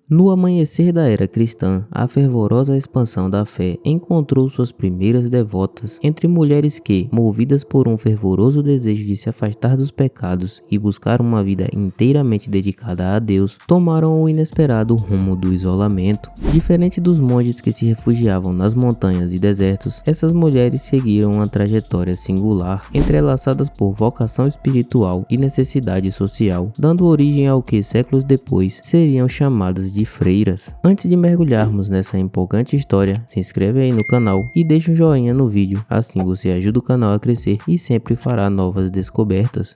No amanhecer da era cristã, a fervorosa expansão da fé encontrou suas primeiras devotas entre mulheres que, movidas por um fervoroso desejo de se afastar dos pecados e buscar uma vida inteiramente dedicada a Deus, tomaram o inesperado rumo do isolamento. Diferente dos monges que se refugiavam nas montanhas e desertos, essas mulheres seguiram uma trajetória singular, entrelaçadas por vocação espiritual e necessidade social, dando origem ao que séculos depois seriam chamadas de freiras. Antes de mergulharmos nessa empolgante história, se inscreve aí no canal e deixa um joinha no vídeo, assim você ajuda o canal a crescer e sempre fará novas descobertas.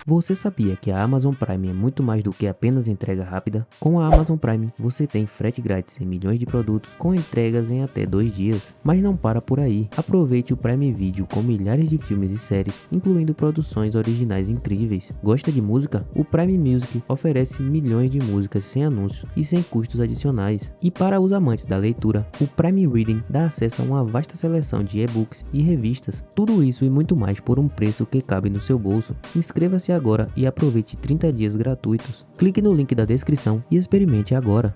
Você sabia que a Amazon Prime é muito mais do que apenas entrega rápida? Com a Amazon Prime, você tem frete grátis em milhões de produtos com entregas em até 2 dias. Mas não para por aí. Aproveite o Prime Video com milhares de filmes e séries, incluindo produções originais incríveis. Gosta de música? O Prime Music oferece milhões de músicas sem anúncios e sem custos adicionais. E para os amantes da leitura, o Prime Reading dá acesso a uma vasta seleção de e-books e revistas. Tudo isso e muito mais por um preço que cabe no seu bolso. Inscreva-se agora e aproveite 30 dias gratuitos. Clique no link da descrição e experimente agora.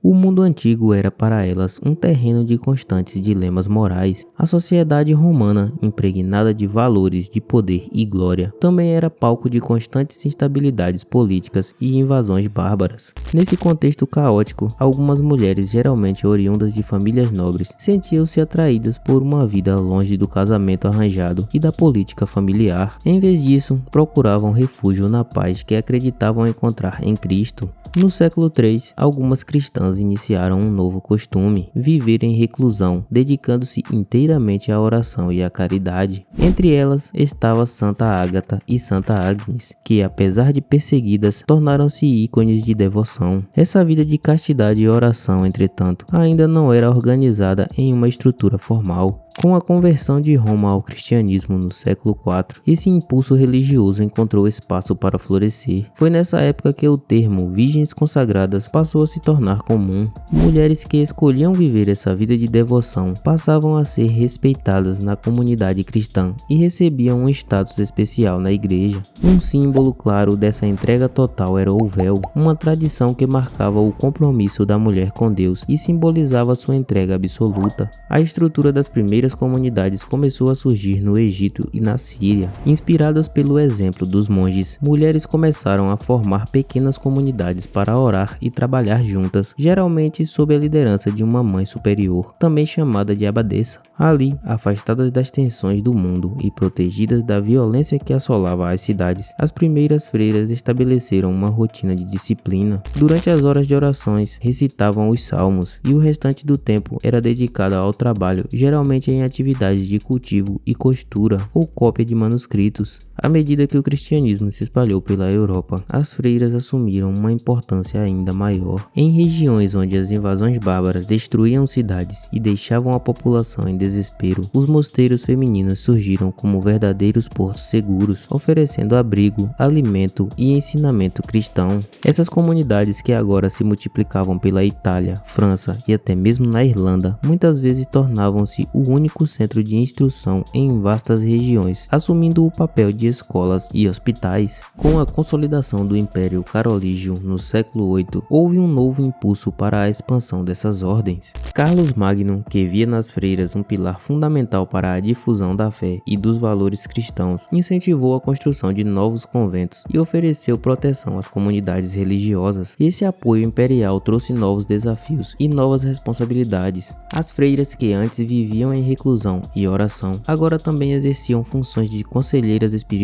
O mundo antigo era para elas um terreno de constantes dilemas morais. A sociedade romana, impregnada de valores de poder e glória, também era palco de constantes instabilidades políticas e invasões bárbaras. Nesse contexto caótico, algumas mulheres, geralmente oriundas de famílias nobres, sentiam-se atraídas por uma vida longe do casamento arranjado e da política familiar. Em vez disso, procuravam refúgio na paz que acreditavam encontrar em Cristo. No século III, algumas cristãs iniciaram um novo costume: viver em reclusão, dedicando-se inteiramente à oração e à caridade. Entre elas estava Santa Ágata e Santa Agnes, que, apesar de perseguidas, tornaram-se ícones de devoção. Essa vida de castidade e oração, entretanto, ainda não era organizada em uma estrutura formal. Com a conversão de Roma ao cristianismo no século IV, esse impulso religioso encontrou espaço para florescer. Foi nessa época que o termo virgens consagradas passou a se tornar comum. Mulheres que escolhiam viver essa vida de devoção passavam a ser respeitadas na comunidade cristã e recebiam um status especial na igreja. Um símbolo claro dessa entrega total era o véu, uma tradição que marcava o compromisso da mulher com Deus e simbolizava sua entrega absoluta. A estrutura das primeiras comunidades começou a surgir no Egito e na Síria. Inspiradas pelo exemplo dos monges, mulheres começaram a formar pequenas comunidades para orar e trabalhar juntas, geralmente sob a liderança de uma mãe superior, também chamada de abadesa. Ali, afastadas das tensões do mundo e protegidas da violência que assolava as cidades, as primeiras freiras estabeleceram uma rotina de disciplina. Durante as horas de orações, recitavam os salmos e o restante do tempo era dedicado ao trabalho, geralmente em atividades de cultivo e costura ou cópia de manuscritos. À medida que o cristianismo se espalhou pela Europa, as freiras assumiram uma importância ainda maior. Em regiões onde as invasões bárbaras destruíam cidades e deixavam a população em desespero, os mosteiros femininos surgiram como verdadeiros portos seguros, oferecendo abrigo, alimento e ensinamento cristão. Essas comunidades, que agora se multiplicavam pela Itália, França e até mesmo na Irlanda, muitas vezes tornavam-se o único centro de instrução em vastas regiões, assumindo o papel de escolas e hospitais. Com a consolidação do Império Carolígio no século VIII, houve um novo impulso para a expansão dessas ordens. Carlos Magno, que via nas freiras um pilar fundamental para a difusão da fé e dos valores cristãos, incentivou a construção de novos conventos e ofereceu proteção às comunidades religiosas. Esse apoio imperial trouxe novos desafios e novas responsabilidades. As freiras, que antes viviam em reclusão e oração, agora também exerciam funções de conselheiras espirituais,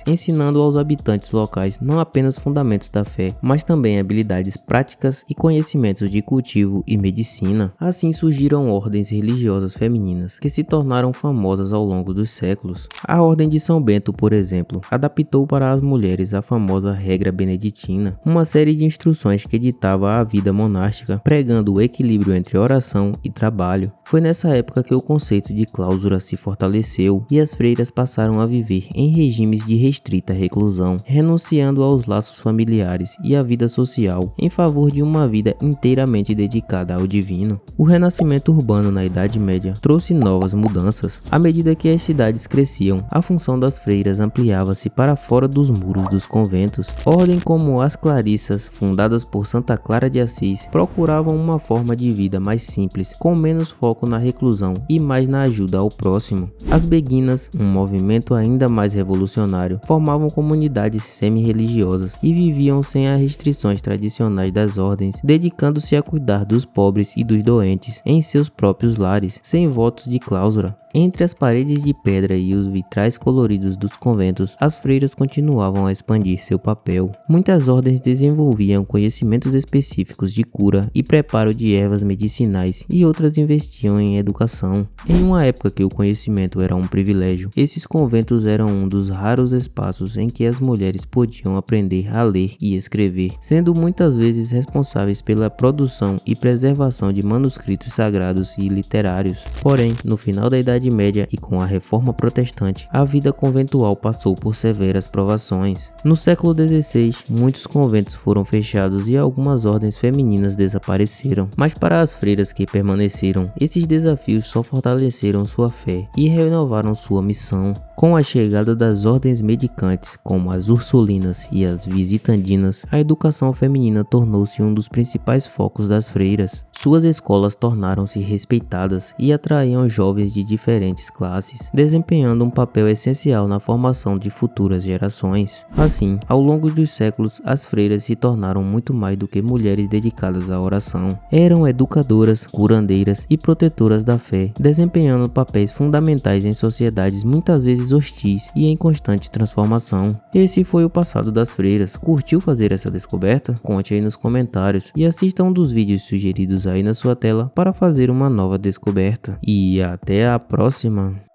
ensinando aos habitantes locais não apenas fundamentos da fé, mas também habilidades práticas e conhecimentos de cultivo e medicina. Assim surgiram ordens religiosas femininas, que se tornaram famosas ao longo dos séculos. A Ordem de São Bento, por exemplo, adaptou para as mulheres a famosa regra beneditina, uma série de instruções que ditava a vida monástica, pregando o equilíbrio entre oração e trabalho. Foi nessa época que o conceito de clausura se fortaleceu e as freiras passaram a viver em regimes de restrita reclusão, renunciando aos laços familiares e à vida social em favor de uma vida inteiramente dedicada ao divino. O renascimento urbano na Idade Média trouxe Fizeram-se novas mudanças. À medida que as cidades cresciam, a função das freiras ampliava-se para fora dos muros dos conventos. Ordem como as Clarissas, fundadas por Santa Clara de Assis, procuravam uma forma de vida mais simples, com menos foco na reclusão e mais na ajuda ao próximo. As Beguinas, um movimento ainda mais revolucionário, formavam comunidades semi-religiosas e viviam sem as restrições tradicionais das ordens, dedicando-se a cuidar dos pobres e dos doentes em seus próprios lares, sem votos de clausura. Entre as paredes de pedra e os vitrais coloridos dos conventos, as freiras continuavam a expandir seu papel. Muitas ordens desenvolviam conhecimentos específicos de cura e preparo de ervas medicinais e outras investiam em educação. Em uma época que o conhecimento era um privilégio, esses conventos eram um dos raros espaços em que as mulheres podiam aprender a ler e escrever, sendo muitas vezes responsáveis pela produção e preservação de manuscritos sagrados e literários. Porém, no final da Idade Média e com a Reforma Protestante, a vida conventual passou por severas provações. No século XVI, muitos conventos foram fechados e algumas ordens femininas desapareceram, mas para as freiras que permaneceram, esses desafios só fortaleceram sua fé e renovaram sua missão. Com a chegada das ordens medicantes, como as Ursulinas e as Visitandinas, a educação feminina tornou-se um dos principais focos das freiras. Suas escolas tornaram-se respeitadas e atraíam jovens de diferentes classes, desempenhando um papel essencial na formação de futuras gerações. Assim, ao longo dos séculos, as freiras se tornaram muito mais do que mulheres dedicadas à oração. Eram educadoras, curandeiras e protetoras da fé, desempenhando papéis fundamentais em sociedades muitas vezes hostis e em constante transformação. Esse foi o passado das freiras. Curtiu fazer essa descoberta? Conte aí nos comentários e assista um dos vídeos sugeridos aí na sua tela para fazer uma nova descoberta. E até a próxima!